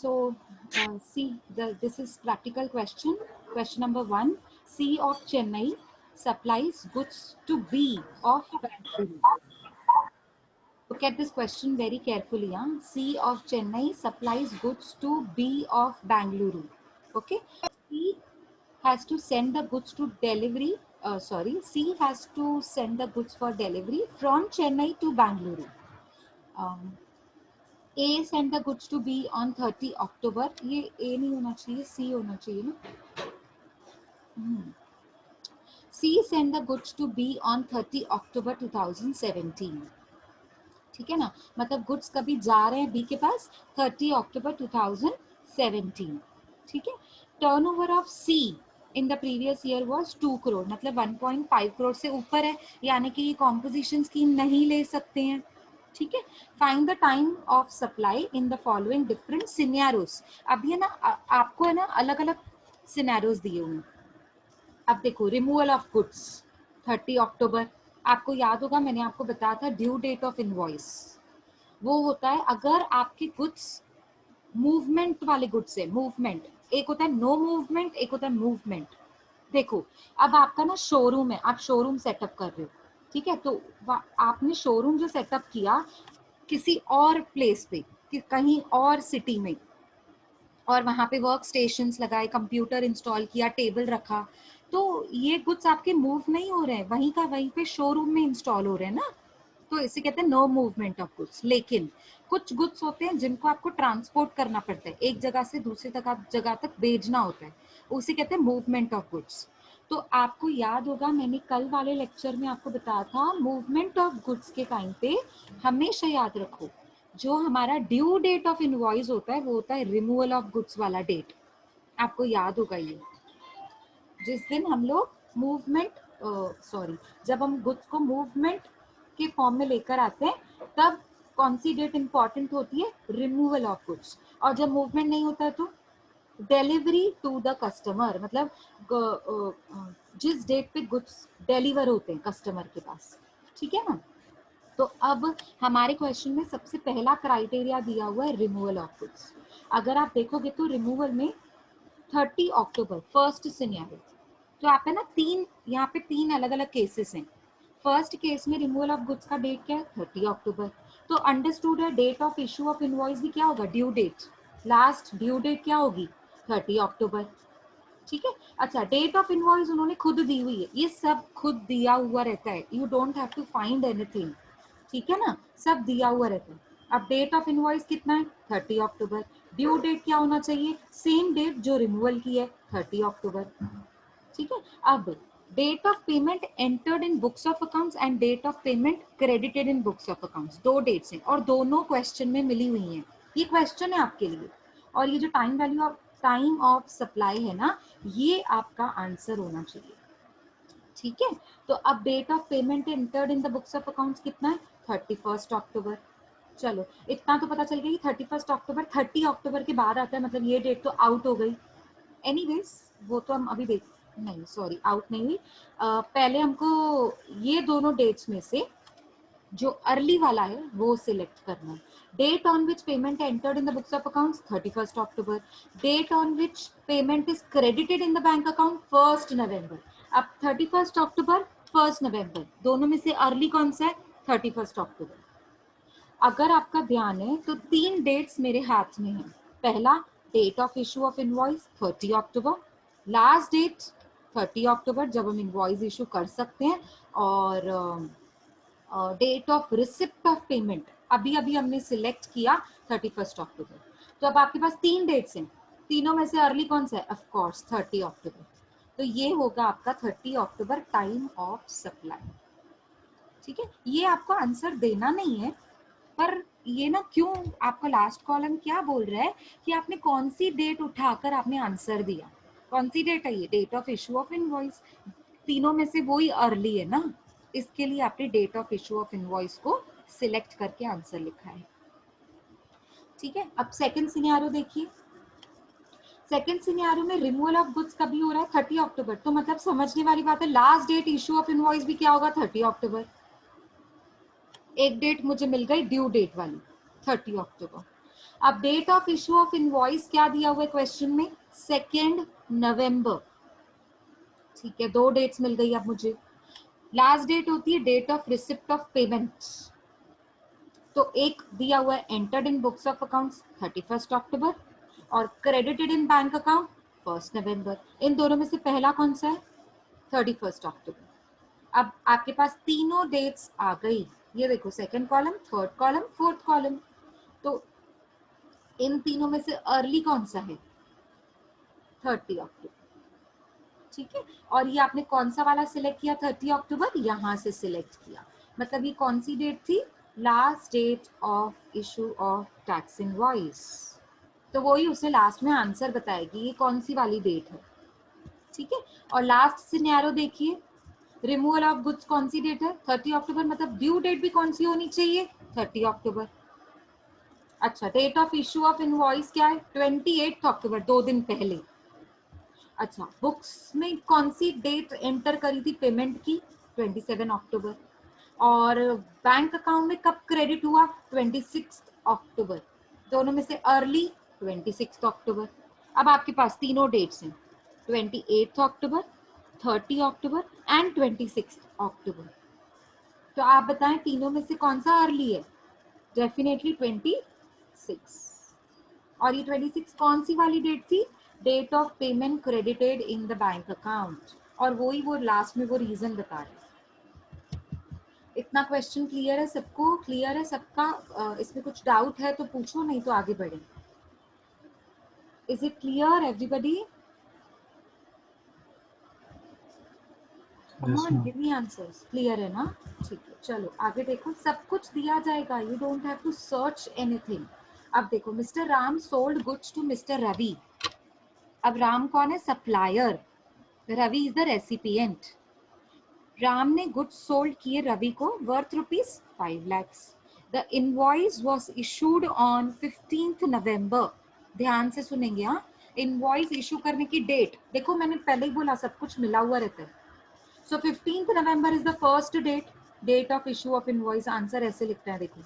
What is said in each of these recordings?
So, see, this is practical question. Question number 1. C of Chennai supplies goods to B of Bangalore. Look at this question very carefully. C of Chennai supplies goods to B of Bangalore. Okay. C has to send the goods to delivery. C has to send the goods for delivery from Chennai to Bangalore. A send the goods to B on 30 October. ये A नहीं होना चाहिए, C होना चाहिए ना. C send the goods to B on 30 October 2017. ठीक है ना, मतलब गुड्स कभी जा रहे हैं बी के पास 30 अक्टूबर 2017. ठीक है. Turnover of C in the previous year was 2 crore, मतलब 1.5 करोड़ से ऊपर है, यानी कि ये कॉम्पोजिशन स्कीम नहीं ले सकते हैं. ठीक है. Find the time of supply in the following different scenarios. अब ये ना आपको है ना अलग अलग सिनेरियोस दिए हुए हैं. अब देखो, रिमूवल ऑफ गुड्स 30 अक्टूबर. आपको याद होगा मैंने आपको बताया था ड्यू डेट ऑफ इनवॉइस वो होता है अगर आपके गुड्स मूवमेंट वाले गुड्स है. मूवमेंट एक होता है नो मूवमेंट, एक होता है मूवमेंट. देखो, अब आपका ना शोरूम है, आप शोरूम सेटअप कर रहे हो. ठीक है. तो आपने शोरूम जो सेटअप किया किसी और प्लेस पे, कहीं और सिटी में, और वहां पे वर्क स्टेशंस लगाए, कंप्यूटर इंस्टॉल किया, टेबल रखा, तो ये गुड्स आपके मूव नहीं हो रहे हैं, वहीं का वहीं पे शोरूम में इंस्टॉल हो रहे हैं ना, तो इसे कहते हैं नो मूवमेंट ऑफ गुड्स. लेकिन कुछ गुड्स होते हैं जिनको आपको ट्रांसपोर्ट करना पड़ता है, एक जगह से दूसरी जगह तक भेजना होता है, उसे कहते हैं मूवमेंट ऑफ गुड्स. तो आपको याद होगा मैंने कल वाले लेक्चर में आपको बताया था मूवमेंट ऑफ गुड्स के टाइम पे हमेशा याद रखो जो हमारा ड्यू डेट ऑफ इनवॉइस होता है वो होता है रिमूवल ऑफ गुड्स वाला डेट. आपको याद होगा ये, जिस दिन हम लोग मूवमेंट जब हम गुड्स को मूवमेंट के फॉर्म में लेकर आते हैं तब कौन सी डेट इंपॉर्टेंट होती है, रिमूवल ऑफ गुड्स. और जब मूवमेंट नहीं होता है तो डिलीवरी टू द कस्टमर, मतलब जिस डेट पे गुड्स डिलीवर होते हैं कस्टमर के पास. ठीक है ना. तो अब हमारे क्वेश्चन में सबसे पहला क्राइटेरिया दिया हुआ है रिमूवल ऑफ गुड्स. अगर आप देखोगे तो रिमूवल में 30 अक्टूबर फर्स्ट सिनेरियो. तो आप है ना यहाँ पे तीन अलग अलग केसेस हैं. फर्स्ट केस में रिमूवल ऑफ गुड्स का डेट क्या है, 30 अक्टूबर. तो अंडरस्टूड है date of issue of invoice भी क्या होगा, due date. Last due date क्या होगी, 30 अक्टूबर. ठीक है. अच्छा, डेट ऑफ इनवॉइस उन्होंने खुद दी हुई है, ये सब खुद दिया हुआ रहता है, you don't have to find anything. ठीक है ना, सब दिया हुआ रहता है. अब डेट ऑफ इनवॉइस कितना है, 30 अक्टूबर. ड्यू डेट क्या होना चाहिए, सेम डेट जो रिमूवल की है, 30 अक्टूबर. ठीक है. अब date of payment entered in books of accounts and date of payment credited in books of accounts, दो डेट्स हैं और दोनों क्वेश्चन में मिली हुई हैं. ये क्वेश्चन है आपके लिए. और ये जो टाइम ऑफ सप्लाई है ना, ये आपका आंसर होना चाहिए. ठीक है. तो अब date of payment entered in the books of accounts कितना है, 31 अक्टूबर. चलो, इतना तो पता चल गया कि 31 अक्टूबर 30 अक्टूबर के बाद आता है, मतलब ये डेट तो आउट हो गई. एनीवेज वो तो हम अभी आउट नहीं हुई. पहले हमको ये दोनों डेट्स में से जो अर्ली वाला है वो सिलेक्ट करना है. Date on which payment entered in the books of accounts 31 October. Date on which payment is credited in the bank account 1 November. अब 31 अक्टूबर 1 नवंबर दोनों में से अर्ली कौन सा है, 31 अक्टूबर. अगर आपका ध्यान है तो तीन डेट्स मेरे हाथ में है. पहला date of issue of invoice 30 October, last date 30 October जब हम इनवॉइस इशू कर सकते हैं, और date of receipt of payment अभी अभी हमने सिलेक्ट किया 31 अक्टूबर. तो अब आपके पास तीन डेट्स हैं, तीनों में से अर्ली कौन सा है, ऑफ कोर्स 30 अक्टूबर. तो ये होगा आपका 30 अक्टूबर टाइम ऑफ सप्लाई. ठीक है. ये आपको आंसर देना नहीं है, पर ये ना क्यों आपका लास्ट कॉलम क्या बोल रहा है कि आपने कौन सी डेट उठाकर आपने आंसर दिया. कौन सी डेट है ये, date of issue of invoice. तीनों में से वही अर्ली है ना, इसके लिए आपने date of issue of invoice को सिलेक्ट करके आंसर लिखा है. ठीक है. अब सेकंड सिनेरियो देखिए. सेकंड सिनेरियो में रिमूवल ऑफ गुड्स कभी हो रहा है, 30 अक्टूबर. तो मतलब समझने वाली बात है, last date issue of invoice भी क्या होगा, 30 अक्टूबर. एक डेट मुझे मिल गई ड्यू डेट वाली, 30 अक्टूबर. अब date of issue of invoice क्या दिया हुआ है क्वेश्चन में, 2 नवंबर। ठीक है, 2 डेट्स मिल गई अब मुझे। लास्ट डेट होती है date of receipt of payment. तो एक दिया हुआ है entered in books of accounts 31 October और credited in bank account 1 November. इन दोनों में से पहला कौन सा है, 31 अक्टूबर। अब आपके पास तीनों डेट्स आ गई, ये देखो, second column, third column, fourth column. तो इन तीनों में से अर्ली कौन सा है, 30 अक्टूबर। ठीक है, और ये आपने कौन सा वाला सिलेक्ट किया, 30 अक्टूबर, यहां से सिलेक्ट किया। मतलब ये कौन सी डेट थी, last date of issue of tax invoice. तो वही उसे लास्ट में आंसर बताएगी ये कौन सी वाली डेट है। ठीक है, और लास्ट सिनेरियो देखिए, रिमूवल ऑफ गुड्स कौन सी डेट है, 30 अक्टूबर। मतलब ड्यू डेट भी कौन सी होनी चाहिए, 30 अक्टूबर। अच्छा, date of issue of invoice क्या है, 28 अक्टूबर, 2 दिन पहले। अच्छा, बुक्स में कौन सी डेट एंटर करी थी पेमेंट की, 27 अक्टूबर। और बैंक अकाउंट में कब क्रेडिट हुआ, 26 अक्टूबर। दोनों में से अर्ली 26 अक्टूबर। अब आपके पास तीनों डेट्स हैं, 28 अक्टूबर, 30 अक्टूबर एंड 26 अक्टूबर। तो आप बताएं तीनों में से कौन सा अर्ली है, डेफिनेटली 26। और ये 26 कौन सी वाली डेट थी, date of payment credited in the bank account. और वही वो लास्ट में वो रीजन बता रहे। इतना क्वेश्चन क्लियर है सबको, क्लियर है सबका? इसमें कुछ डाउट है तो पूछो, नहीं तो आगे बढ़े। Is it clear everybody? Come on, give me answers. Clear है ना? ठीक है, चलो आगे देखो, सब कुछ दिया जाएगा, you don't have to search anything. अब देखो, mister Ram sold goods to mister Ravi. अब राम कौन है, supplier, Ravi is the recipient. Ram ने गुड्स सोल्ड किए रवि को worth ₹5 lakhs। The invoice was issued on 15 November. ध्यान से सुनेंगे, हाँ। इनवॉइस इशू करने की डेट देखो, मैंने पहले ही बोला सब कुछ मिला हुआ रहता है। So 15 November is the first date, date of issue of invoice. Answer ऐसे लिखते हैं, देखो।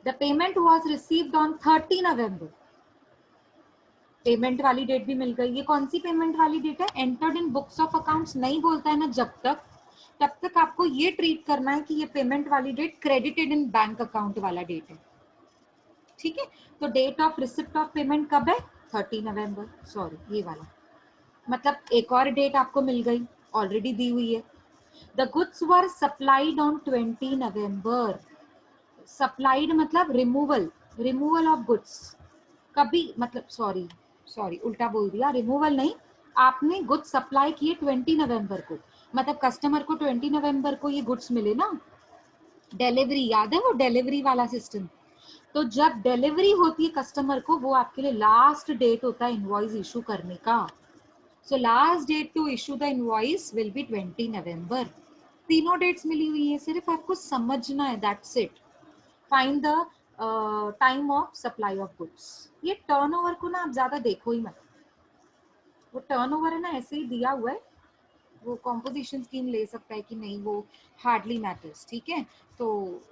The payment was received on 30 November. Payment वाली डेट भी मिल गई। ये कौन सी पेमेंट वाली डेट है, entered in books of accounts नहीं बोलता है ना जब तक, तब तक आपको ये ट्रीट करना है कि ये पेमेंट वाली date credited in bank account वाला डेट है। ठीक है, तो date of receipt of payment कब है, 30 नवंबर, सॉरी ये वाला। मतलब एक और डेट आपको मिल गई, ऑलरेडी दी हुई है। The goods were supplied on 20 November. Supplied मतलब रिमूवल, रिमूवल ऑफ गुड्स कभी, मतलब सॉरी उल्टा बोल दिया, रिमूवल नहीं, आपने गुड्स सप्लाई किए 20 नवंबर को। मतलब कस्टमर को 20 नवंबर को ये गुड्स मिले ना, डिलीवरी, याद है वो डिलीवरी वाला सिस्टम। तो जब डिलीवरी होती है कस्टमर को, वो आपके लिए लास्ट डेट होता है इनवॉइस इशू करने का। So last date to issue the invoice will be 20 November. तीनों डेट्स मिली हुई है, सिर्फ आपको समझना है, that's it. Find the time of supply of goods. ये टर्नओवर को ना आप ज्यादा देखो ही मत, वो टर्नओवर है ना ऐसे ही दिया हुआ है, वो कॉम्पोजिशन स्कीम ले सकता है कि नहीं, वो हार्डली मैटर्स। ठीक है, तो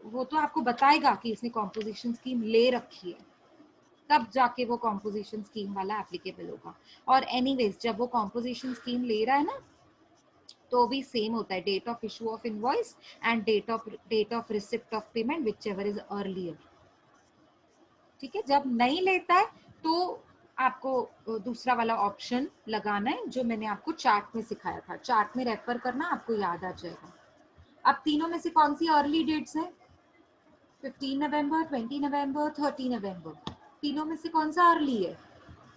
वो तो आपको बताएगा कि इसने कॉम्पोजिशन स्कीम ले रखी है, तब जाके वो कॉम्पोजिशन स्कीम वाला एप्लीकेबल होगा। और एनीवेज जब वो कॉम्पोजिशन स्कीम ले रहा है ना, तो भी सेम होता है, date of issue of invoice and date of receipt of payment, whichever is earlier. ठीक है, जब नहीं लेता है तो आपको दूसरा वाला ऑप्शन लगाना है, जो मैंने आपको चार्ट में सिखाया था। चार्ट में रेफर करना, आपको याद आ जाएगा। अब तीनों में से कौन सी अर्ली डेट्स है, 15 नवंबर, 20 नवंबर, 30 नवंबर। तीनों में से कौन सा अर्ली है,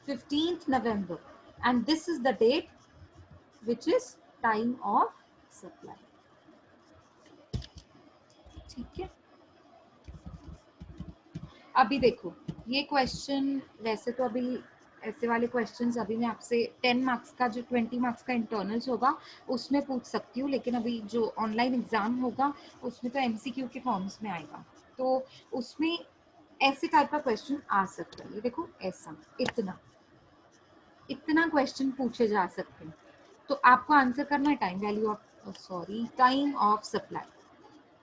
15 नवंबर। And this is the date which is time of supply. ठीक है, अभी देखो ये क्वेश्चन, वैसे तो अभी ऐसे वाले क्वेश्चंस अभी मैं आपसे 10 मार्क्स का, जो 20 मार्क्स का इंटरनल्स होगा उसमें पूछ सकती हूँ, लेकिन अभी जो ऑनलाइन एग्जाम होगा उसमें तो एमसीक्यू के फॉर्म्स में आएगा, तो उसमें ऐसे टाइप का क्वेश्चन आ सकता है। ये देखो ऐसा, इतना इतना क्वेश्चन पूछे जा सकते हैं। तो आपको आंसर करना है time value of, sorry time of supply.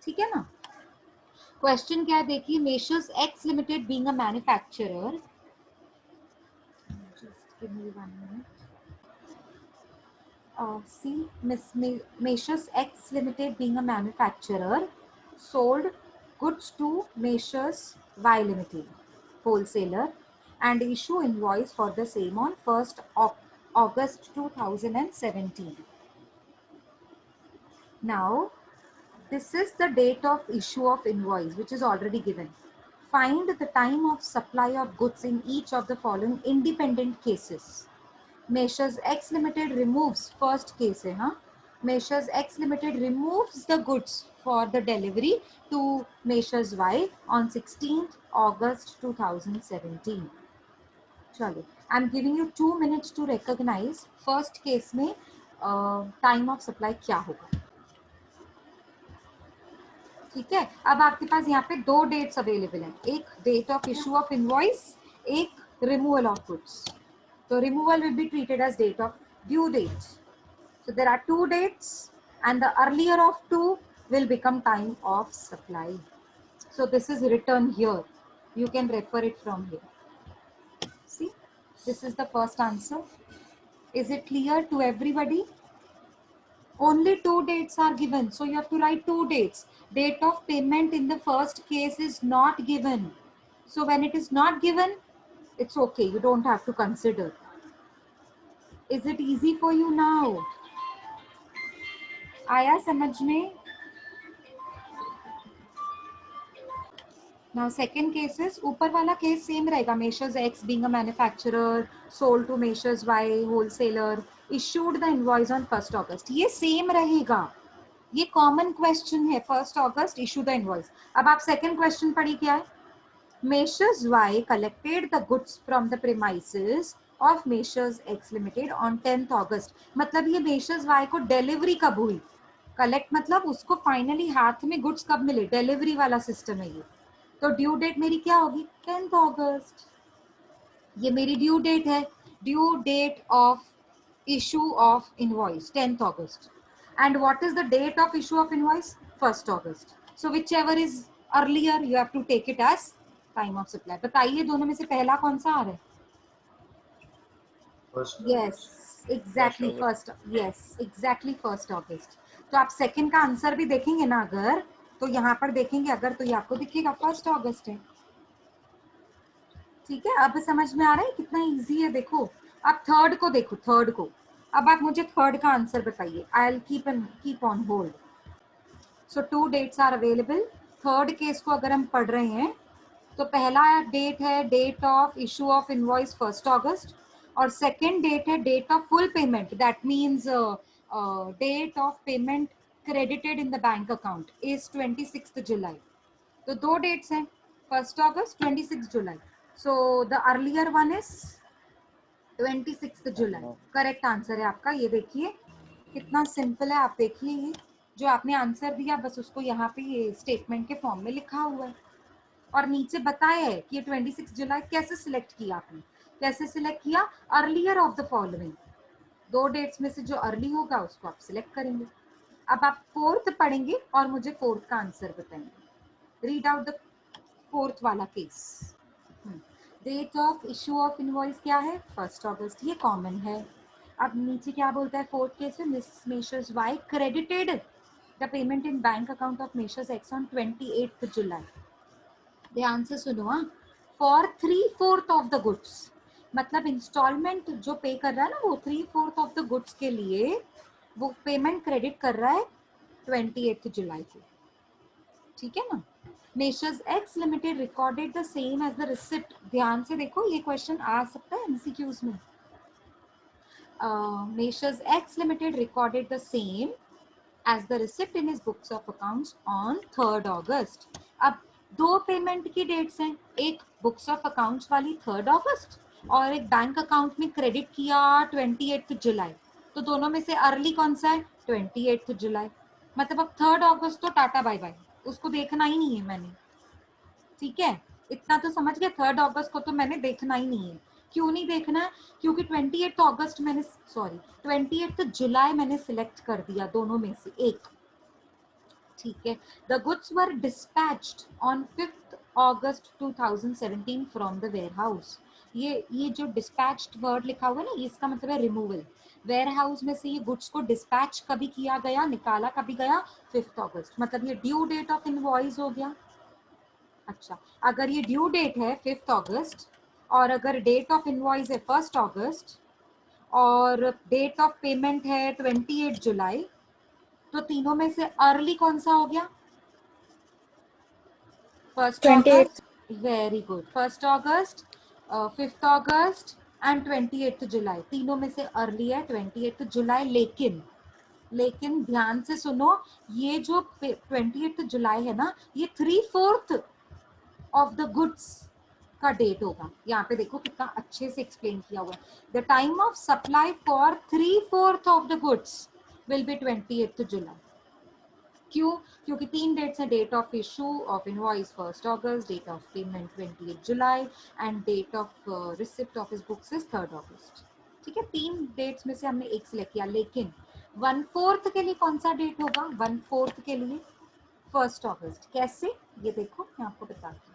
ठीक है ना? क्वेश्चन क्या है देखिए, measures x limited being a manufacturer, just give me 1 minute, see, Measures X Limited being a manufacturer sold goods to Measures Y Limited, wholesaler, and issue invoice for the same on 1st of August 2017. Now, this is the date of issue of invoice, which is already given. Find the time of supply of goods in each of the following independent cases. Measures X Limited removes, first case है हाँ, Measures X Limited removes the goods for the delivery to Measures Y on 16th August 2017. चलो, I'm giving you 2 minutes to recognize first case में time of supply क्या होगा. ठीक है, अब आपके पास यहाँ पे दो डेट्स अवेलेबल हैं, एक date of issue of invoice, एक रिमूवल ऑफ गुड्स. तो removal will be treated as date of due date. So there are two dates and the earlier of two will become time of supply. So this is written here. You can refer it from here. See, this is the first answer. Is it clear to everybody? Only two dates are given. So you have to write two dates. Date of payment in the first case is not given. So when it is not given, it's okay. You don't have to consider. Is it easy for you now? आया समझ में? Now second case is, ऊपर वाला case same रहेगा, Measures X being a manufacturer sold to Measures Y wholesaler issued the invoice on 1st August. ये same रहेगा, ये common question है, 1st August issue the invoice. अब आप सेकंड क्वेश्चन पढ़ी क्या है, Measures Y collected the goods from the premises of Measures X Limited on 10th August. मतलब ये Measures Y को डिलीवरी कब हुई, कलेक्ट मतलब उसको फाइनली हाथ में गुड्स कब मिले, डिलीवरी वाला सिस्टम है ये. तो ड्यू डेट मेरी क्या होगी, 10th अगस्त. ये मेरी ड्यू डेट है, due date of issue of invoice 10th August. And what is the date of issue of invoice, 1st August. So whichever is earlier you have to take it as time of supply. बताइए दोनों में से पहला कौन सा आ रहा है? Yes exactly first, yes exactly 1st अगस्त. तो आप सेकंड का आंसर भी देखेंगे ना अगर, तो यहाँ पर देखेंगे अगर, तो ये आपको दिखेगा 1st अगस्त है. ठीक है, अब समझ में आ रहा है कितना इजी है. देखो आप थर्ड को देखो, थर्ड को. अब आप मुझे थर्ड का आंसर बताइए. I will keep on hold. So two dates are available. Third case को अगर हम पढ़ रहे हैं तो पहला डेट है date of issue of invoice 1st August, और सेकेंड डेट है date of full payment. That means date of payment credited in the bank account is 26th July. तो दो डेट्स हैं, 1st August 26 July. So the earlier one is 26th July. Correct answer है आपका. ये देखिए कितना simple है. आप देखिए ये जो आपने आंसर दिया बस उसको यहाँ पे ये स्टेटमेंट के फॉर्म में लिखा हुआ है और नीचे बताया है कि ये 26 जुलाई कैसे सिलेक्ट किया आपने. कैसे सिलेक्ट किया, अर्लियर ऑफ द फॉलोइंग. दो डेट्स में से जो अर्ली होगा उसको आप सिलेक्ट करेंगे. अब आप फोर्थ पढ़ेंगे और मुझे फोर्थ का आंसर बताएंगे. रीड आउट द फोर्थ वाला case. Date of issue of invoice क्या है, 1st अगस्त. ये कॉमन है. अब नीचे क्या बोलता है, फोर्थ केस में Measures Y credited the payment in bank account of Measures X on 28th जुलाई. ध्यान से सुनो हाँ, फॉर 3/4 ऑफ द गुड्स. मतलब इंस्टॉलमेंट जो पे कर रहा है ना वो 3/4 ऑफ द गुड्स के लिए वो पेमेंट क्रेडिट कर रहा है 28th जुलाई को. ठीक है ना. Measures X Limited recorded the same as the receipt. ध्यान से देखो ये क्वेश्चन आ सकता है MCQs में. Measures X Limited recorded the same as the receipt in his books of accounts on 3rd August. अब दो पेमेंट की डेट्स हैं, एक बुक्स ऑफ अकाउंट्स वाली 3rd अगस्त और एक बैंक अकाउंट में क्रेडिट किया 28th जुलाई. तो दोनों में से अर्ली कौन सा है, 28th जुलाई. मतलब अब 3rd अगस्त तो टाटा बाय बाय, उसको देखना ही नहीं है मैंने. ठीक है, इतना तो समझ गया. 3rd अगस्त को तो मैंने देखना ही नहीं है. क्यों नहीं देखना है, क्योंकि 28th अगस्त मैंने, सॉरी 28th जुलाई मैंने सिलेक्ट कर दिया दोनों में से एक. ठीक है। The goods were dispatched on 5th August 2017 from the warehouse. ये जो डिस्पैच्ड वर्ड लिखा हुआ है ना, ये इसका मतलब है रिमूवल। वेयर हाउस में से ये गुड्स को डिस्पैच कभी किया गया, निकाला कभी गया, 5th August, मतलब ये ड्यू डेट ऑफ इनवॉइस हो गया। अच्छा, अगर ये ड्यू डेट है 5th August और अगर डेट ऑफ इनवॉइस है 1st August और डेट ऑफ पेमेंट है 28 जुलाई, तो तीनों में से अर्ली कौन सा हो गया? 1st 28th. August, very good. 1st August, 5th August and 28th जुलाई, तीनों में से अर्ली है 28th जुलाई। लेकिन ध्यान से सुनो, ये जो 28th जुलाई है ना, ये 3/4 ऑफ द गुड्स का डेट होगा। यहाँ पे देखो कितना अच्छे से एक्सप्लेन किया हुआ है। The time of supply for 3/4 of the goods will be 28th July. क्यों? क्योंकि 3 डेट्स हैं, date of issue of invoice 1st August, date of payment 28 July and date of receipt of his books is 3rd August। ठीक है, 3 dates में से हमने एक select किया, लेकिन 1/4 के लिए कौन सा डेट होगा? 1/4 के लिए 1st August। कैसे? ये देखो मैं आपको बताती हूँ।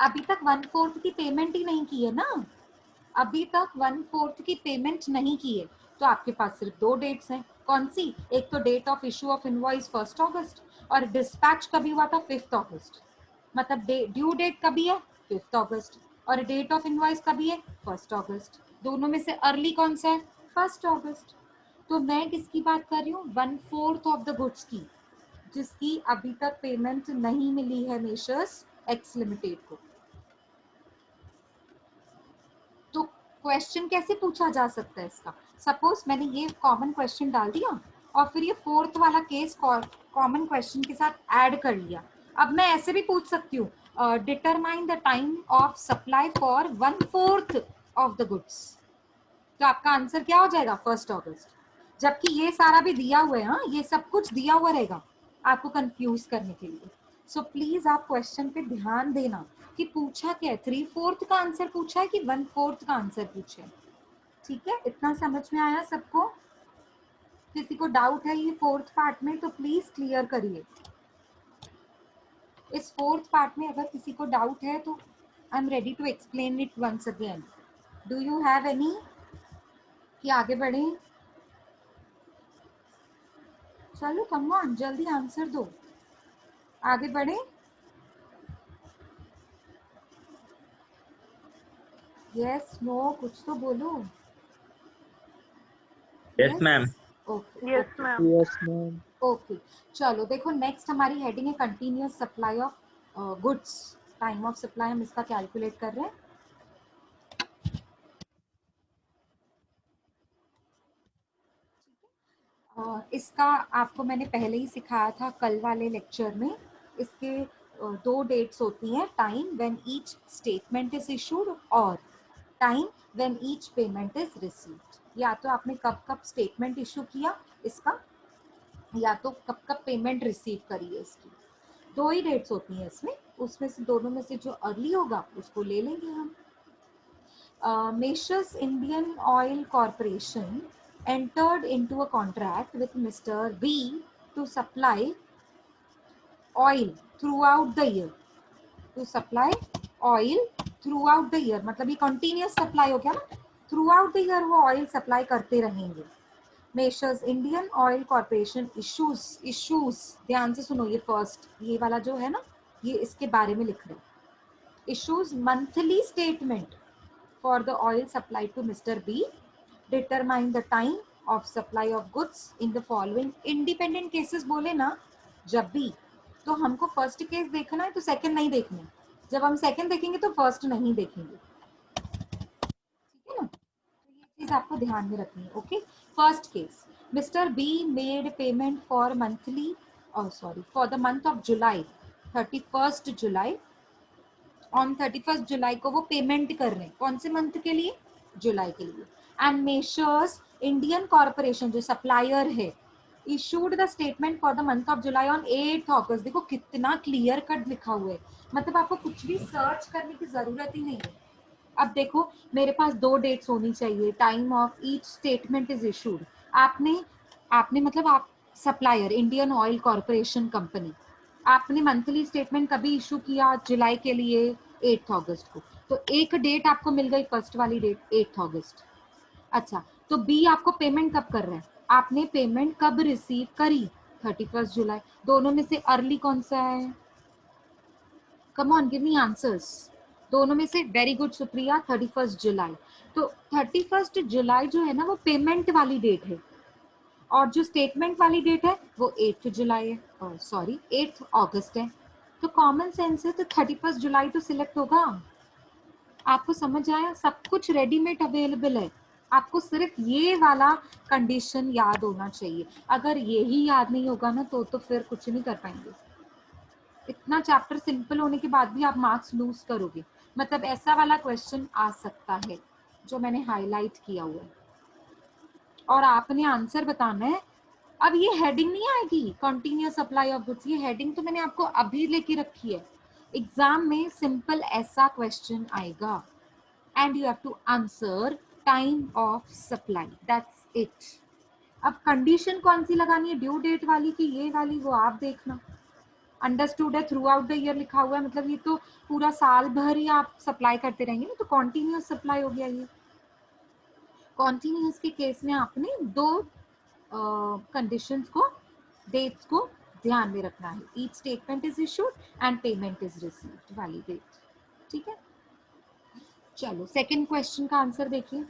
अभी तक 1/4 की पेमेंट ही नहीं की है ना, अभी तक 1/4 की पेमेंट नहीं की है, तो आपके पास सिर्फ 2 डेट्स हैं। कौन सी? एक तो date of issue of invoice 1st August और डिस्पैच कभी हुआ था 5th August। मतलब ड्यू डेट कभी है? 5th August और डेट ऑफ इनवॉइस कभी है? 1st August। दोनों में से अर्ली कौन सा है? 1st August। तो मैं किसकी बात कर रही हूँ? 1/4 ऑफ द गुड्स की, जिसकी अभी तक पेमेंट नहीं मिली है मेशर्स एक्स लिमिटेड को। तो क्वेश्चन कैसे पूछा जा सकता है इसका? सपोज मैंने ये कॉमन क्वेश्चन डाल दिया और फिर ये 4th वाला केस कॉमन क्वेश्चन के साथ ऐड कर लिया। अब मैं ऐसे भी पूछ सकती हूँ, determine the time of supply for 1/4 of the goods. तो आपका आंसर क्या हो जाएगा? 1st August। जबकि ये सारा भी दिया हुआ है, हाँ, ये सब कुछ दिया हुआ रहेगा आपको कंफ्यूज करने के लिए। सो प्लीज आप क्वेश्चन पे ध्यान देना कि पूछा क्या है, 3/4 का आंसर पूछा है कि 1/4 का आंसर पूछा है। ठीक है, इतना समझ में आया सबको? किसी को डाउट है ये 4th पार्ट में तो प्लीज क्लियर करिए। इस 4th पार्ट में अगर किसी को डाउट है तो I am ready to explain it once again. Do you have any? कि आगे बढ़े? चलो कम ऑन, जल्दी आंसर दो, आगे बढ़े। यस, नो, कुछ तो बोलो। Yes ma'am. Okay, Yes, ma'am. Yes, ma'am. Okay. चलो देखो, नेक्स्ट हमारी हेडिंग है continuous supply of goods. Time of supply हम इसका कैलकुलेट कर रहे हैं। इसका आपको मैंने पहले ही सिखाया था कल वाले लेक्चर में। इसके 2 डेट्स होती हैं, time when each statement is issued or time when each payment is received. या तो आपने कब कब स्टेटमेंट इशू किया इसका, या तो कब कब पेमेंट रिसीव करी है इसकी। 2 ही डेट्स होती हैं इसमें, उसमें से दोनों में से जो अर्ली होगा उसको ले लेंगे हम। Mesa's Indian Oil Corporation entered into a contract with Mr. B to supply oil throughout the year. To supply oil throughout the year, मतलब ये continuous supply हो गया ना, throughout the year वो oil supply करते रहेंगे। Mesa's Indian Oil Corporation issues, ध्यान से सुनो, ये फर्स्ट ये वाला जो है ना, ये इसके बारे में लिख रहे हैं। Issues monthly statement for the oil supplied to Mr. B, determine the time of supply of goods in the following independent cases। बोले ना जब भी, तो हमको फर्स्ट केस देखना है तो सेकंड नहीं देखना, जब हम सेकंड देखेंगे तो फर्स्ट नहीं देखेंगे। ठीक है ना, तो ये चीज आपको ध्यान में रखनी है। Okay, first case, mister be made payment for monthly for the month of July, 31st July. On 31st जुलाई को वो पेमेंट कर रहे हैं, कौन से मंथ के लिए? जुलाई के लिए। एंड मेशर्स इंडियन कॉर्पोरेशन जो सप्लायर है issued the statement for the month of July on 8th August। देखो कितना क्लियर कट लिखा हुआ है, मतलब आपको कुछ भी सर्च करने की जरूरत ही नहीं है। अब देखो मेरे पास 2 डेट्स होनी चाहिए, time of each statement is issued. आपने मतलब supplier Indian oil corporation company, आपने मंथली स्टेटमेंट कभी इशू किया जुलाई के लिए 8 अगस्त को, तो एक डेट आपको मिल गई, फर्स्ट वाली डेट 8 अगस्त। अच्छा, तो बी आपको पेमेंट कब कर रहा है, आपने पेमेंट कब रिसीव करी, 31 जुलाई। दोनों में से अर्ली कौन सा है, come on give me answers, दोनों में से, वेरी गुड सुप्रिया, 31 जुलाई। तो 31 जुलाई जो है ना वो पेमेंट वाली डेट है, और जो स्टेटमेंट वाली डेट है वो 8 जुलाई है, सॉरी 8 अगस्त है। तो कॉमन सेंस है, तो 31 जुलाई तो सिलेक्ट होगा। आपको समझ आया, सब कुछ रेडीमेड अवेलेबल है, आपको सिर्फ ये वाला कंडीशन याद होना चाहिए। अगर यही याद नहीं होगा ना तो फिर कुछ नहीं कर पाएंगे। इतना चैप्टर सिंपल होने के बाद भी आप मार्क्स लूज करोगे। मतलब ऐसा वाला क्वेश्चन आ सकता है जो मैंने हाईलाइट किया हुआ है, और आपने आंसर बताना है। अब ये हेडिंग नहीं आएगी कंटिन्यूअस सप्लाई ऑफ गुड्स, ये हेडिंग तो मैंने आपको अभी लेके रखी है। एग्जाम में सिंपल ऐसा क्वेश्चन आएगा and you have to answer time of supply, that's it। अब कंडीशन कौन सी लगानी है, ड्यू डेट वाली कि ये वाली, वो आप देखना। अंडरस्टूड है, थ्रू आउट द ईयर लिखा हुआ है, मतलब ये तो पूरा साल भर ही आप सप्लाई करते रहेंगे ना, तो कॉन्टिन्यूअस सप्लाई हो गया ये। कॉन्टिन्यूअस के केस में आपने दो कंडीशंस को, डेट्स को ध्यान में रखना है, each statement is issued and payment is received वाली डेट। ठीक है, चलो सेकंड क्वेश्चन का आंसर देखिए।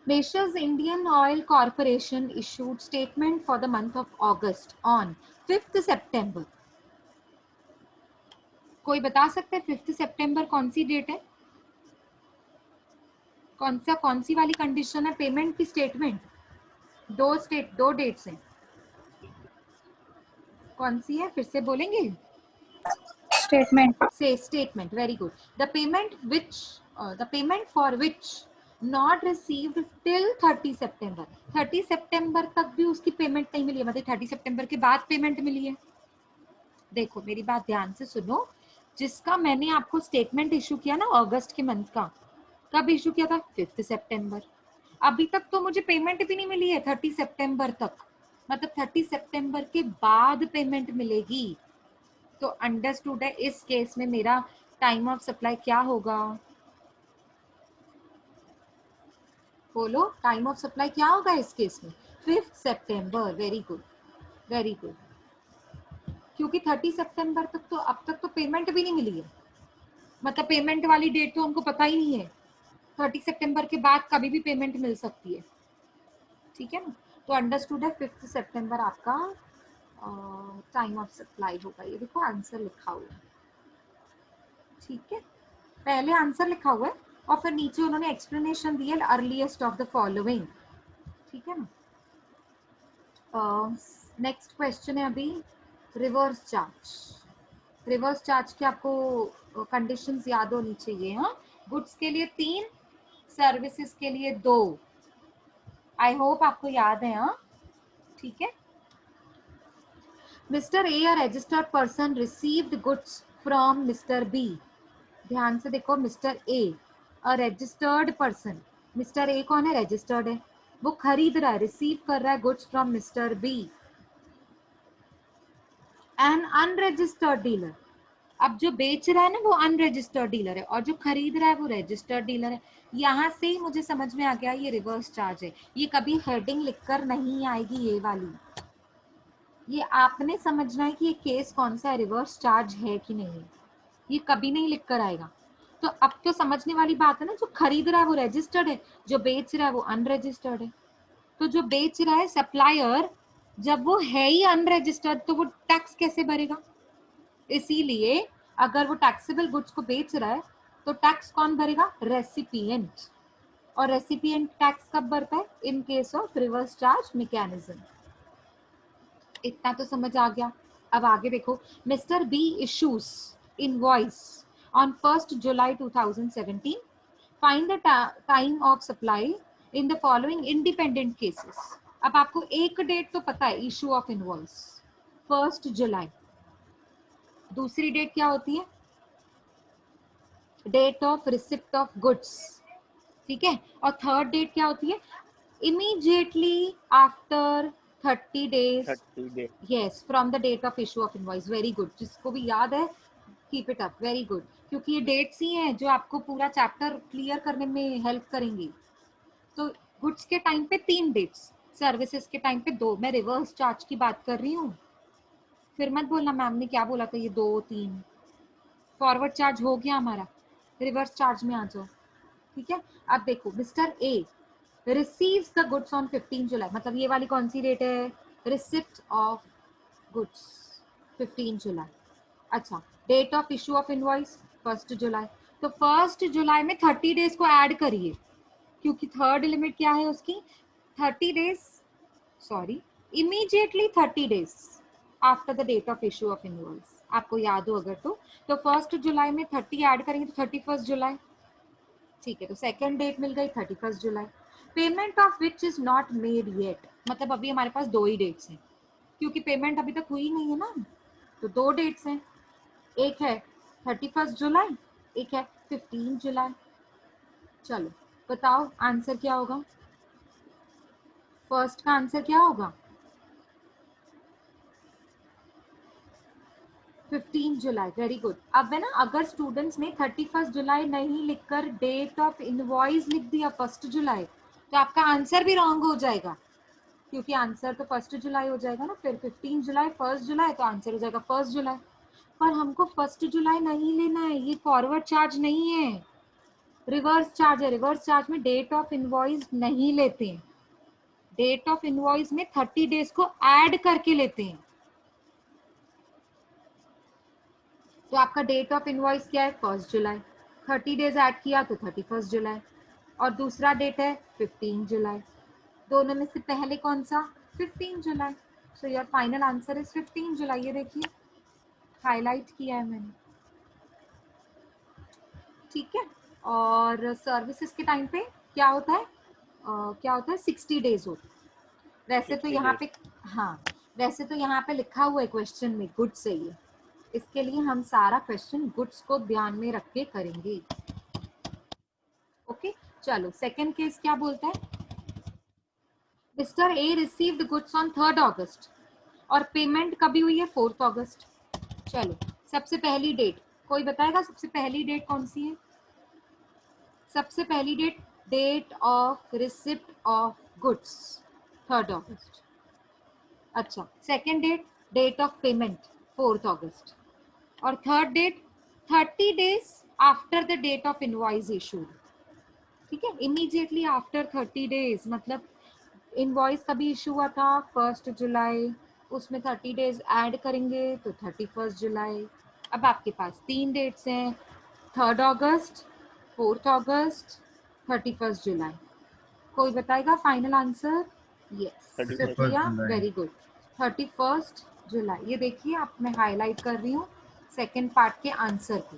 Messrs Indian Oil Corporation issued statement for the month of August on 5th September। कोई बता सकते हैं 5th सितंबर कौन सी डेट है, कौन सी वाली कंडीशन है, पेमेंट की स्टेटमेंट, दो डेट्स हैं, कौन सी है, फिर से बोलेंगे, स्टेटमेंट से statement, very good. The payment for which not received till 30 सितंबर, 30 सितंबर तक भी उसकी पेमेंट नहीं मिली है, मतलब 30 सितंबर के बाद पेमेंट मिली है। देखो मेरी बात ध्यान से सुनो, जिसका मैंने आपको स्टेटमेंट इशू किया ना अगस्त के मंथ का, कब इशू किया था, 5 सितंबर। अभी तक तो मुझे पेमेंट भी नहीं मिली है 30 सितंबर तक, मतलब 30 सितंबर के बाद पेमेंट मिलेगी। तो अंडरस्टूड है, इस केस में मेरा टाइम ऑफ सप्लाई क्या होगा, बोलो टाइम ऑफ सप्लाई क्या होगा इस केस में, 5 सितंबर। वेरी गुड, वेरी गुड, क्योंकि 30 सितंबर तक तो अब तक तो पेमेंट भी नहीं मिली है, मतलब पेमेंट वाली डेट तो हमको पता ही नहीं है, 30 सितंबर के बाद कभी भी पेमेंट मिल सकती है। ठीक है ना, तो अंडरस्टूड है, 5 सितंबर आपका टाइम ऑफ सप्लाई होगा। ये देखो आंसर लिखा हुआ है, ठीक है, पहले आंसर लिखा हुआ है और फिर नीचे उन्होंने एक्सप्लेनेशन दी है, अर्लीस्ट ऑफ द फॉलोइंग। ठीक है ना, नेक्स्ट क्वेश्चन है अभी रिवर्स चार्ज। रिवर्स चार्ज के आपको कंडीशंस याद होनी चाहिए। हाँ, गुड्स के लिए 3, सर्विसेज के लिए 2। आई होप आपको याद है। हाँ, ठीक है। Mister A a registered person received goods from mister B. ध्यान से देखो, mister A a registered person, mister A कौन है, रजिस्टर्ड है, वो खरीद रहा है, रिसीव कर रहा है goods from mister B. An unregistered dealer, अब जो बेच रहा है ना वो अनरजिस्टर्ड डीलर है, और जो खरीद रहा है वो रजिस्टर्ड डीलर है। यहां से ही मुझे समझ में आ गया ये रिवर्स चार्ज है। ये कभी हेडिंग लिखकर नहीं आएगी ये वाली, ये आपने समझना है कि ये केस कौन सा है, रिवर्स चार्ज है कि नहीं, ये कभी नहीं लिख कर आएगा। तो अब तो समझने वाली बात है ना, जो खरीद रहा है वो रजिस्टर्ड है, जो बेच रहा है वो अनरजिस्टर्ड है। तो जो बेच रहा है सप्लायर, जब वो है ही अनरजिस्टर्ड तो वो टैक्स कैसे भरेगा, इसीलिए अगर वो टैक्सेबल गुड्स को बेच रहा है तो टैक्स कौन भरेगा, रेसिपिएंट। और रेसिपिएंट टैक्स कब भरता है, in case of reverse charge mechanism. इतना तो समझ आ गया। अब आगे देखो, mister B issues invoice on 1 July 2017, find the time of supply in the following independent cases. अब आपको एक डेट तो पता है, इशू ऑफ इनवॉइस 1 जुलाई, दूसरी डेट क्या होती है, date of receipt of goods, ठीक है, और थर्ड डेट क्या होती है, immediately after 30 days 30 days. yes from the date of issue of invoice. Very good, जिसको भी याद है keep it up, very good, क्योंकि ये डेट्स ही हैं जो आपको पूरा चैप्टर क्लियर करने में हेल्प करेंगी. तो गुड्स के टाइम पे 3 डेट्स, सर्विसेज के टाइम पे 2. मैं रिवर्स चार्ज की बात कर रही हूँ, फिर मत बोलना मैम ने क्या बोला था ये 2-3. फॉरवर्ड चार्ज हो गया हमारा, रिवर्स चार्ज में आ जाओ. ठीक है, अब देखो mister A receives the goods on 15 July, मतलब ये वाली कौन सी डेट है, रिसिप्ट ऑफ गुड्स 15 जुलाई. अच्छा, date of issue of invoice 1 July. तो 1 जुलाई में 30 डेज को ऐड करिए, क्योंकि थर्ड लिमिट क्या है उसकी, 30 days, sorry immediately 30 days after the date of issue of invoice, आपको याद हो अगर तो 1 जुलाई में 30 ऐड करेंगे तो 31 जुलाई. ठीक है, तो सेकंड डेट मिल गई 31 जुलाई. Payment of which is not made yet, मतलब अभी हमारे पास 2 ही डेट्स हैं, क्योंकि पेमेंट अभी तक हुई नहीं है ना, तो 2 डेट्स हैं. एक है 31 जुलाई, एक है 15 जुलाई. चलो बताओ आंसर क्या होगा, फर्स्ट का आंसर क्या होगा, 15 जुलाई. Very good. अब है ना, अगर स्टूडेंट्स ने 31 जुलाई नहीं लिखकर डेट ऑफ इनवॉइस लिख दिया 1 जुलाई, तो आपका आंसर भी रॉन्ग हो जाएगा, क्योंकि आंसर तो 1 जुलाई हो जाएगा ना, फिर 15 जुलाई 1 जुलाई, तो आंसर हो जाएगा 1 जुलाई. पर हमको 1 जुलाई नहीं लेना है, ये फॉरवर्ड चार्ज नहीं है, रिवर्स चार्ज है. रिवर्स चार्ज में डेट ऑफ इनवॉइस नहीं लेते हैं, डेट ऑफ इनवॉइस में 30 डेज को ऐड करके लेते हैं. तो आपका डेट ऑफ इनवॉइस क्या है, 1 जुलाई. 30 डेज ऐड किया तो 31 जुलाई, और दूसरा डेट है 15 जुलाई. दोनों में से पहले कौन सा, 15 जुलाई. So your final answer is 15 July. ये देखिए हाईलाइट किया है मैंने. ठीक है, और सर्विसेज के टाइम पे क्या होता है, क्या होता है, 60 डेज होता है. वैसे तो 60 यहाँ days. पे, हाँ वैसे तो यहाँ पे लिखा हुआ है क्वेश्चन में गुड्स है ये, इसके लिए हम सारा क्वेश्चन गुड्स को ध्यान में रख के करेंगे. ओके, चलो सेकंड केस क्या बोलता है, mister A received goods on 3 अगस्त और पेमेंट कभी हुई है 4 अगस्त. चलो सबसे पहली डेट कोई बताएगा, सबसे पहली डेट कौन सी है, सबसे पहली date, date of receipt of goods 3 August. अच्छा, second date, date of payment 4 August, और third date 30 days after the date of invoice issued. ठीक है, इमीडिएटली आफ्टर 30 डेज, मतलब इनवॉइस कभी इशू हुआ था 1 जुलाई, उसमें 30 डेज ऐड करेंगे तो 31 जुलाई. अब आपके पास 3 डेट्स हैं, 3 अगस्त, 4 अगस्त, 31 जुलाई. कोई बताएगा फाइनल आंसर, यस 31 सुप्रिया, जुलाई। वेरी गुड, 31 जुलाई. ये देखिए आप, मैं हाईलाइट कर रही हूँ सेकेंड पार्ट के आंसर को,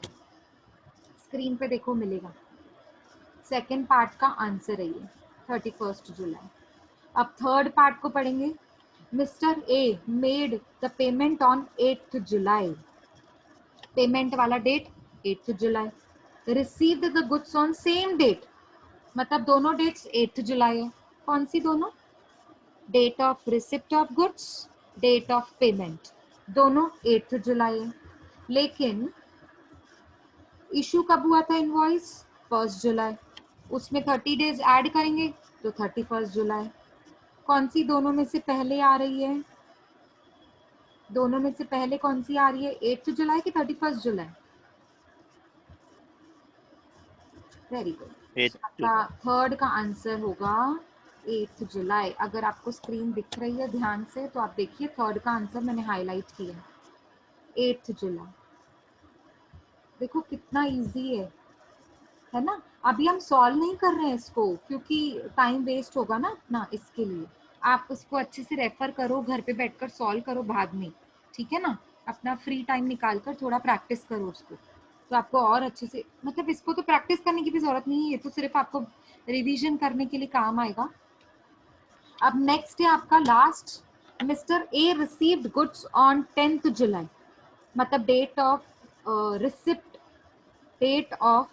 स्क्रीन पे देखो मिलेगा, सेकेंड पार्ट का आंसर है ये 31 जुलाई. अब थर्ड पार्ट को पढ़ेंगे. Mister A made the payment on 8 July, payment वाला डेट 8 जुलाई. Received the goods on same date, मतलब दोनों डेट्स 8 जुलाई है. कौन सी दोनों, date of receipt of goods, date of payment, दोनों 8 जुलाई है. लेकिन इशू कब हुआ था इनवॉइस, 1 जुलाई, उसमें 30 डेज ऐड करेंगे तो 31 जुलाई. कौन सी दोनों में से पहले आ रही है, दोनों में से पहले कौन सी आ रही है, 8 जुलाई की 31 जुलाई. Very good. 8 आपका थर्ड का आंसर होगा 8 जुलाई. अगर आपको स्क्रीन दिख रही है ध्यान से तो आप देखिए, थर्ड का आंसर मैंने हाईलाइट किया, 8 जुलाई. देखो कितना इजी है ना. अभी हम सॉल्व नहीं कर रहे हैं इसको, क्योंकि टाइम वेस्ट होगा ना अपना, इसके लिए आप उसको अच्छे से रेफर करो, घर पे बैठकर सॉल्व करो बाद में. ठीक है ना, अपना फ्री टाइम निकाल कर थोड़ा प्रैक्टिस करो उसको, तो आपको और अच्छे से, मतलब इसको तो प्रैक्टिस करने की भी जरूरत नहीं है, ये तो सिर्फ आपको रिवीजन करने के लिए काम आएगा. अब नेक्स्ट है आपका last, mister A received goods on 10 July, मतलब date of receipt, date of